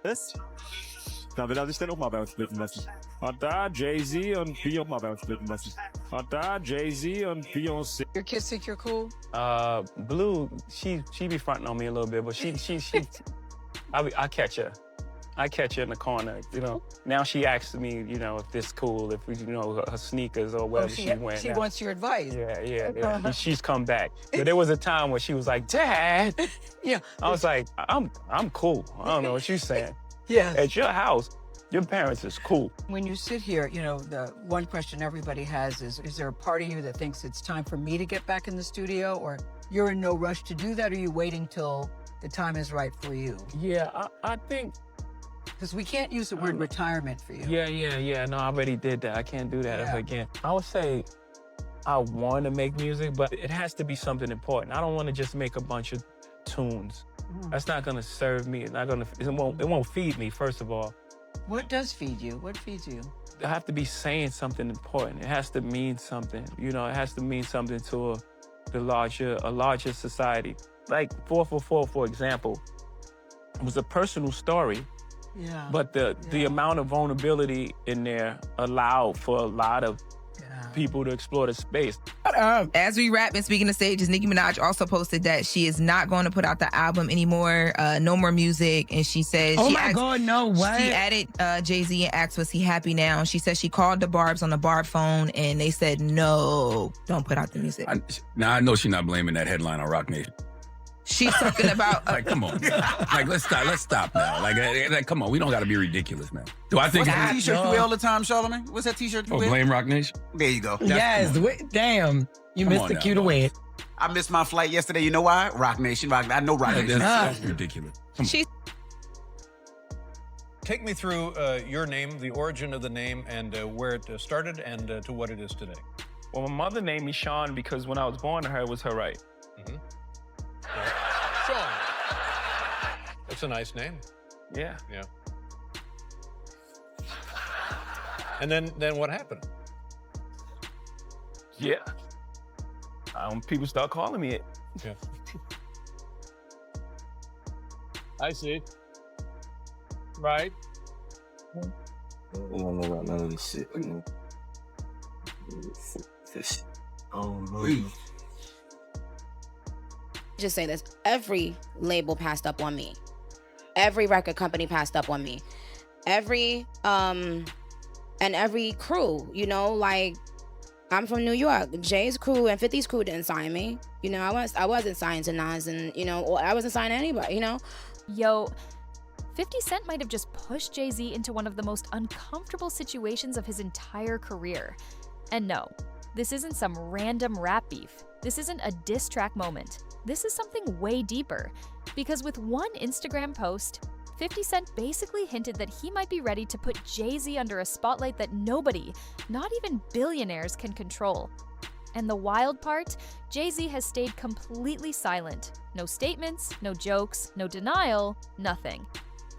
Was? Da will er sich dann auch mal bei uns splitten lassen. Und da Jay-Z und Beyoncé mal bei uns splitten lassen. Und da Jay-Z und Beyoncé. Your kids think you're cool? Blue, she be fronting on me a little bit, but I catch her. I catch her in the corner, you know. Now she asks me, you know, if this cool, if we, you know, her sneakers or whatever she wearing. She now. wants your advice. Yeah. She's come back. But there was a time where she was like, Dad. Yeah. I was like, I'm cool. I don't know what you're saying. Yeah. At your house, your parents is cool. When you sit here, you know, the one question everybody has is there a part of you that thinks it's time for me to get back in the studio, or you're in no rush to do that, or are you waiting till the time is right for you? Yeah, I think. Because we can't use the word retirement for you. Yeah. No, I already did that. I can't do that ever again. I would say I want to make music, but it has to be something important. I don't want to just make a bunch of tunes. That's not gonna serve me. It's not gonna. It won't feed me. First of all. What does feed you? What feeds you? I have to be saying something important. It has to mean something. You know, it has to mean something to a larger society. Like 444, for example, was a personal story. Yeah. But the amount of vulnerability in there allowed for a lot of people to explore the space. As we wrap, and speaking of stages, Nicki Minaj also posted that she is not going to put out the album anymore, no more music, and she said, God, no way. She added Jay-Z and asked, was he happy now? She said she called the Barbs on the Barb phone, and they said, no, don't put out the music. Now, I know she's not blaming that headline on Rock Nation. She's talking about... Like, come on. Like, let's stop now. Like, come on. We don't got to be ridiculous now. Do I think... What's that t-shirt you wear all the time, Charlamagne? What's that t-shirt you wear? Blame Rock Nation? There you go. Yes. Damn. You missed the cue to wear it. I missed my flight yesterday. You know why? Rock Nation. I know Rock Nation. That's ridiculous. Take me through your name, the origin of the name, and where it started and to what it is today. Well, my mother named me Sean because when I was born to her, it was her right. Sean. That's a nice name. Yeah. And then what happened? Yeah. People start calling me it. Yeah. I see. Right. I don't know about none of this shit. This Just say this, every label passed up on me. Every record company passed up on me. Every crew, you know, like I'm from New York. Jay's crew and 50's crew didn't sign me. You know, I wasn't signed to Nas, and you know, I wasn't signed to anybody, you know? Yo, 50 Cent might have just pushed Jay-Z into one of the most uncomfortable situations of his entire career. And no, this isn't some random rap beef. This isn't a diss track moment. This is something way deeper. Because with one Instagram post, 50 Cent basically hinted that he might be ready to put Jay-Z under a spotlight that nobody, not even billionaires, can control. And the wild part, Jay-Z has stayed completely silent. No statements, no jokes, no denial, nothing.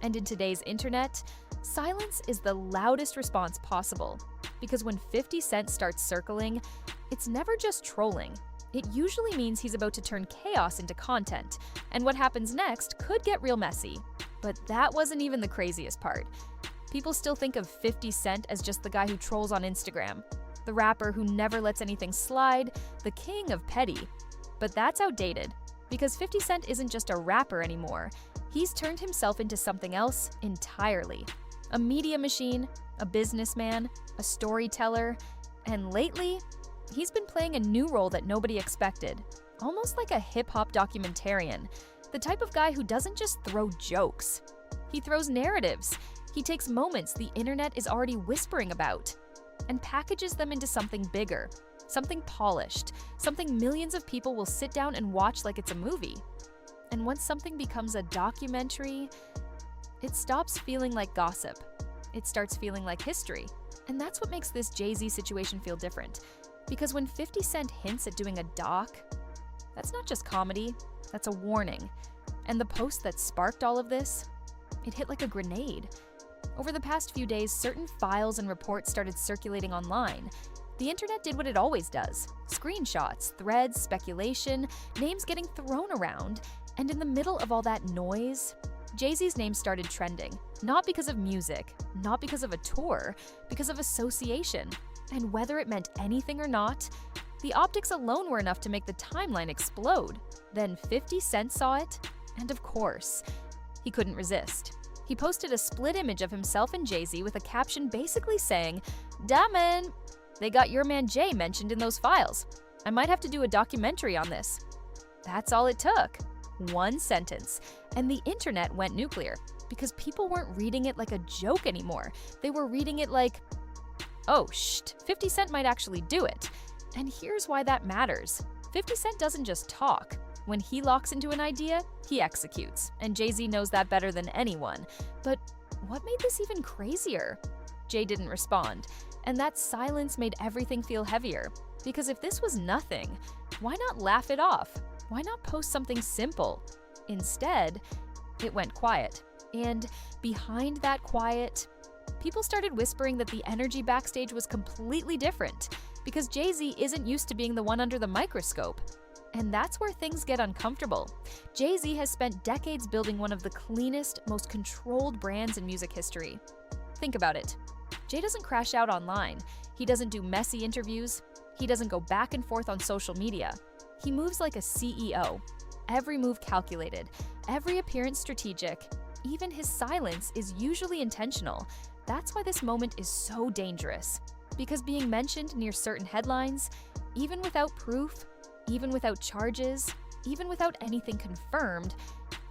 And in today's internet, silence is the loudest response possible. Because when 50 Cent starts circling, it's never just trolling. It usually means he's about to turn chaos into content, and what happens next could get real messy. But that wasn't even the craziest part. People still think of 50 Cent as just the guy who trolls on Instagram, the rapper who never lets anything slide, the king of petty. But that's outdated, because 50 Cent isn't just a rapper anymore. He's turned himself into something else entirely. A media machine, a businessman, a storyteller, and lately, he's been playing a new role that nobody expected, almost like a hip-hop documentarian, the type of guy who doesn't just throw jokes. He throws narratives. He takes moments the internet is already whispering about and packages them into something bigger, something polished, something millions of people will sit down and watch like it's a movie. And once something becomes a documentary, it stops feeling like gossip. It starts feeling like history. And that's what makes this Jay-Z situation feel different. Because when 50 Cent hints at doing a doc, that's not just comedy, that's a warning. And the post that sparked all of this, it hit like a grenade. Over the past few days, certain files and reports started circulating online. The internet did what it always does. Screenshots, threads, speculation, names getting thrown around. And in the middle of all that noise, Jay-Z's name started trending, not because of music, not because of a tour, because of association. And whether it meant anything or not, the optics alone were enough to make the timeline explode. Then 50 Cent saw it, and of course, he couldn't resist. He posted a split image of himself and Jay-Z with a caption basically saying, "Damn man, they got your man Jay mentioned in those files. I might have to do a documentary on this." That's all it took. One sentence, and the internet went nuclear because people weren't reading it like a joke anymore. They were reading it like, oh, 50 Cent might actually do it. And here's why that matters. 50 Cent doesn't just talk. When he locks into an idea, he executes, and Jay-Z knows that better than anyone. But what made this even crazier? Jay didn't respond, and that silence made everything feel heavier. Because if this was nothing, why not laugh it off? Why not post something simple? Instead, it went quiet. And behind that quiet, people started whispering that the energy backstage was completely different because Jay-Z isn't used to being the one under the microscope. And that's where things get uncomfortable. Jay-Z has spent decades building one of the cleanest, most controlled brands in music history. Think about it. Jay doesn't crash out online. He doesn't do messy interviews. He doesn't go back and forth on social media. He moves like a CEO. Every move calculated, every appearance strategic. Even his silence is usually intentional. That's why this moment is so dangerous. Because being mentioned near certain headlines, even without proof, even without charges, even without anything confirmed,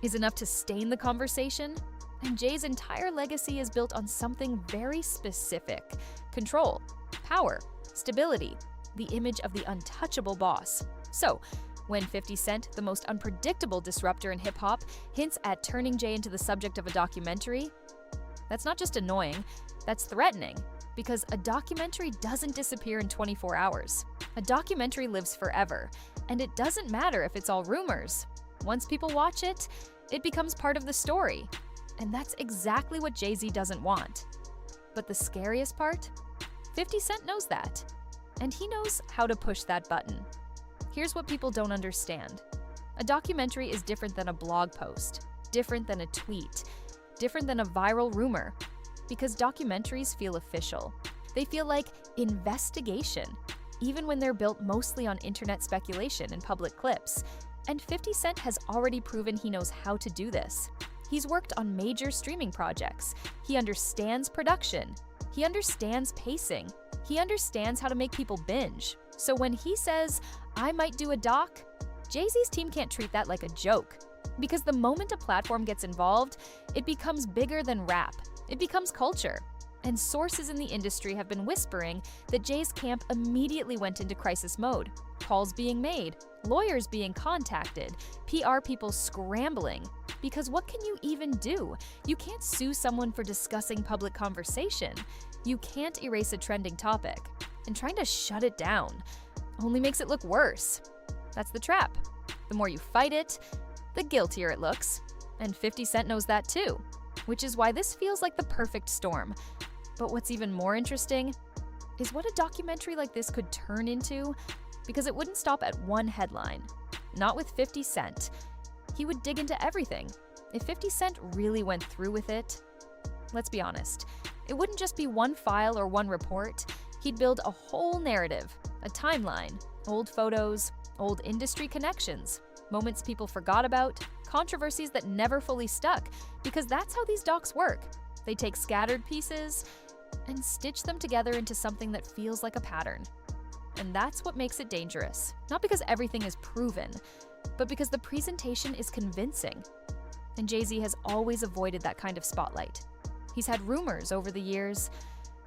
is enough to stain the conversation. And Jay's entire legacy is built on something very specific: control, power, stability, the image of the untouchable boss. So, when 50 Cent, the most unpredictable disruptor in hip-hop, hints at turning Jay into the subject of a documentary, that's not just annoying, that's threatening. Because a documentary doesn't disappear in 24 hours. A documentary lives forever, and it doesn't matter if it's all rumors. Once people watch it, it becomes part of the story. And that's exactly what Jay-Z doesn't want. But the scariest part? 50 Cent knows that. And he knows how to push that button. Here's what people don't understand. A documentary is different than a blog post, different than a tweet, different than a viral rumor. Because documentaries feel official. They feel like investigation, even when they're built mostly on internet speculation and public clips. And 50 Cent has already proven he knows how to do this. He's worked on major streaming projects. He understands production. He understands pacing. He understands how to make people binge. So when he says, "I might do a doc," Jay-Z's team can't treat that like a joke. Because the moment a platform gets involved, it becomes bigger than rap. It becomes culture. And sources in the industry have been whispering that Jay's camp immediately went into crisis mode. Calls being made, lawyers being contacted, PR people scrambling. Because what can you even do? You can't sue someone for discussing public conversation. You can't erase a trending topic. And trying to shut it down only makes it look worse. That's the trap. The more you fight it, the guiltier it looks. And 50 Cent knows that too. Which is why this feels like the perfect storm. But what's even more interesting is what a documentary like this could turn into, because it wouldn't stop at one headline. Not with 50 Cent. He would dig into everything. If 50 Cent really went through with it, let's be honest, it wouldn't just be one file or one report. He'd build a whole narrative, a timeline, old photos, old industry connections, moments people forgot about, controversies that never fully stuck, because that's how these docs work. They take scattered pieces and stitch them together into something that feels like a pattern. And that's what makes it dangerous. Not because everything is proven, but because the presentation is convincing. And Jay-Z has always avoided that kind of spotlight. He's had rumors over the years,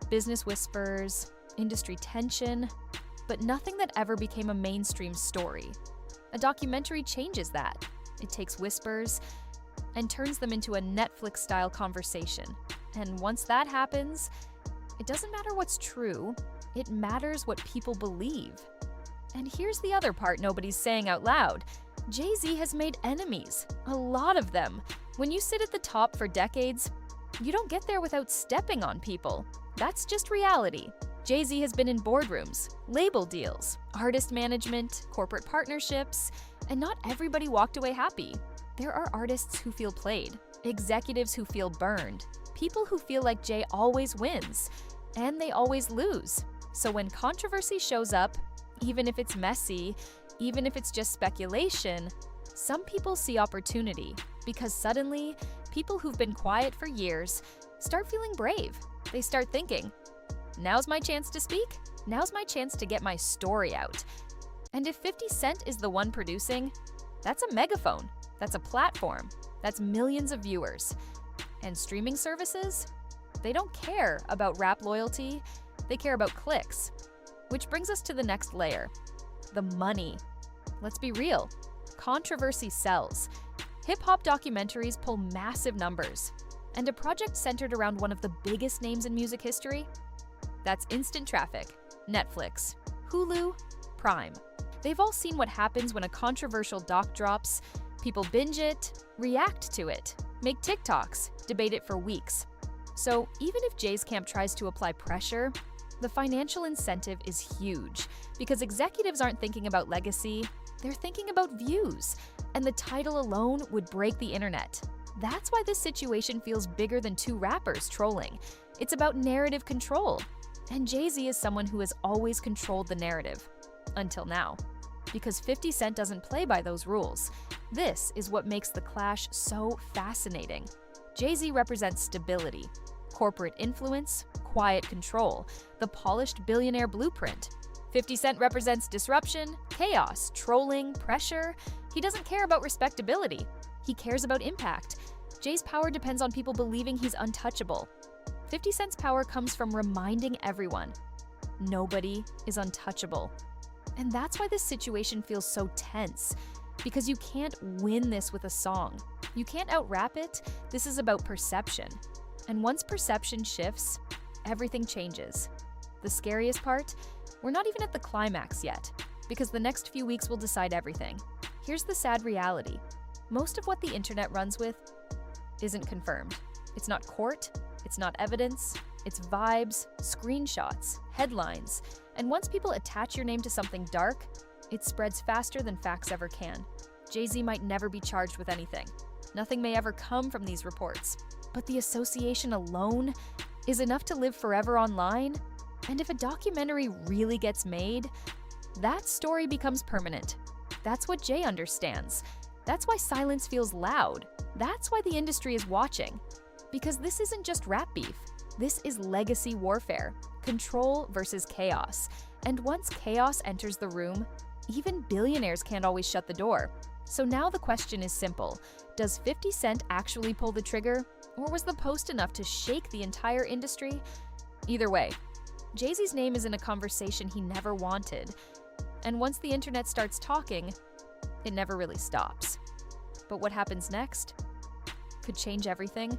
business whispers, industry tension, but nothing that ever became a mainstream story. A documentary changes that. It takes whispers and turns them into a Netflix-style conversation. And once that happens, it doesn't matter what's true, it matters what people believe. And here's the other part nobody's saying out loud. Jay-Z has made enemies, a lot of them. When you sit at the top for decades, you don't get there without stepping on people. That's just reality. Jay-Z has been in boardrooms, label deals, artist management, corporate partnerships, and not everybody walked away happy. There are artists who feel played. executives who feel burned, people who feel like Jay always wins, and they always lose. So when controversy shows up, even if it's messy, even if it's just speculation, some people see opportunity because suddenly, people who've been quiet for years start feeling brave. They start thinking, now's my chance to speak, now's my chance to get my story out. And if 50 Cent is the one producing, that's a megaphone, that's a platform, that's millions of viewers. And streaming services? They don't care about rap loyalty, they care about clicks. Which brings us to the next layer, the money. Let's be real, controversy sells. Hip-hop documentaries pull massive numbers. And a project centered around one of the biggest names in music history? That's Instant Traffic, Netflix, Hulu, Prime. They've all seen what happens when a controversial doc drops. People binge it, react to it, make TikToks, debate it for weeks. So even if Jay's camp tries to apply pressure, the financial incentive is huge because executives aren't thinking about legacy, they're thinking about views. And the title alone would break the internet. That's why this situation feels bigger than two rappers trolling. It's about narrative control. And Jay-Z is someone who has always controlled the narrative. Until now. Because 50 Cent doesn't play by those rules. This is what makes the clash so fascinating. Jay-Z represents stability, corporate influence, quiet control, the polished billionaire blueprint. 50 Cent represents disruption, chaos, trolling, pressure. He doesn't care about respectability. He cares about impact. Jay's power depends on people believing he's untouchable. 50 Cent's power comes from reminding everyone, nobody is untouchable. And that's why this situation feels so tense, because you can't win this with a song. You can't out-rap it. This is about perception. And once perception shifts, everything changes. The scariest part? We're not even at the climax yet, because the next few weeks will decide everything. Here's the sad reality. Most of what the internet runs with isn't confirmed. It's not court, it's not evidence, it's vibes, screenshots, headlines. And once people attach your name to something dark, it spreads faster than facts ever can. Jay-Z might never be charged with anything. Nothing may ever come from these reports. But the association alone is enough to live forever online. And if a documentary really gets made, that story becomes permanent. That's what Jay understands. That's why silence feels loud. That's why the industry is watching. Because this isn't just rap beef. This is legacy warfare. Control versus chaos. And once chaos enters the room, even billionaires can't always shut the door. So now the question is simple. Does 50 Cent actually pull the trigger? Or was the post enough to shake the entire industry? Either way, Jay-Z's name is in a conversation he never wanted. And once the internet starts talking, it never really stops. But what happens next could change everything